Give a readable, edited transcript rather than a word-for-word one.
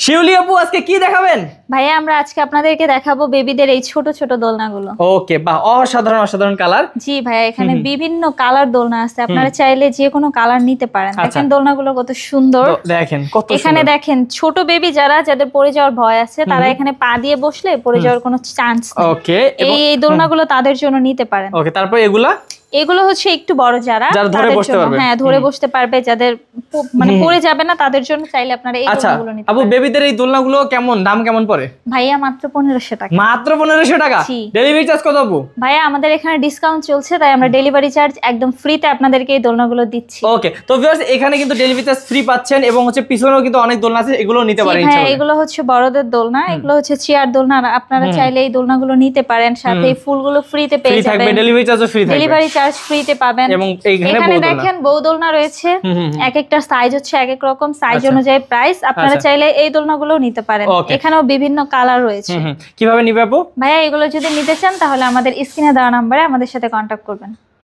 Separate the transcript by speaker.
Speaker 1: শিউলি আপু আজকে কি দেখাবেন?
Speaker 2: ভাইয়া আমরা আজকে আপনাদেরকে দেখাবো বেবিদের এই ছোট ছোট দোলনাগুলো।
Speaker 1: ওকে, বাহ, অসাধারণ অসাধারণ কালার।
Speaker 2: জি ভাইয়া, এখানে বিভিন্ন কালার দোলনা আছে, আপনারা চাইলে যে কোনো কালার নিতে পারেন। দেখেন দোলনাগুলো কত সুন্দর,
Speaker 1: দেখেন কত সুন্দর।
Speaker 2: এখানে দেখেন ছোট বেবি যাদের পড়ে যাওয়ার ভয় আছে তারা এখানে পা দিয়ে বসলে পড়ে যাওয়ার কোনো চান্স নেই।
Speaker 1: ওকে,
Speaker 2: এই দোলনাগুলো তাদের জন্য নিতে পারেন।
Speaker 1: ওকে, তারপর
Speaker 2: এগুলো হচ্ছে একটু বড় যারা
Speaker 1: ধরে বসতে পারবে।
Speaker 2: হ্যাঁ, ধরে বসতে পারবে, যাদের মানে পড়ে যাবে না তাদের জন্য চাইলে আপনারা এই দোলনাগুলো নিতে
Speaker 1: পারেন। আপু বেবিদের এই দোলনাগুলো কেমন দাম কেমন পড়ে?
Speaker 2: ভাইয়া মাত্র 1500 টাকা।
Speaker 1: মাত্র 1500 টাকা? ডেলিভারি চার্জ কত আপু?
Speaker 2: ভাইয়া আমাদের এখানে ডিসকাউন্ট চলছে, তাই আমরা ডেলিভারি চার্জ একদম ফ্রিতে আপনাদেরকে এই দোলনাগুলো দিচ্ছি।
Speaker 1: ওকে, তো ভিউয়ার্স এখানে কিন্তু ডেলিভারি চার্জ ফ্রি পাচ্ছেন এবং হচ্ছে পিছনেও কিন্তু অনেক দোলনা আছে, এগুলো নিতে পারেন
Speaker 2: ইনশাআল্লাহ। হ্যাঁ, এগুলো হচ্ছে বড়দের দোলনা, এগুলো হচ্ছে চেয়ার দোলনা, আপনারা চাইলে এই দোলনাগুলো নিতে পারেন। সাথে এই ফুলগুলো ফ্রিতে পেয়ে যাবেন,
Speaker 1: ডেলিভারি চার্জও ফ্রি থাকবে,
Speaker 2: ডেলিভারি চার্জ ফ্রিতে পাবেন।
Speaker 1: এবং
Speaker 2: এখানে দেখেন বউ দোলনা রয়েছে, এক একটা সাইজ হচ্ছে এক এক রকম, সাইজ অনুযায়ী প্রাইস। আপনারা চাইলে এই দোলনাগুলো নিতে পারেন, এখানেও বিভিন্ন কালার রয়েছে।
Speaker 1: কিভাবে নিবে আপু?
Speaker 2: ভাইয়া এগুলো যদি নিতে চান তাহলে আমাদের স্ক্রিনে দেওয়া নম্বরে আমাদের সাথে কন্টাক্ট করবেন।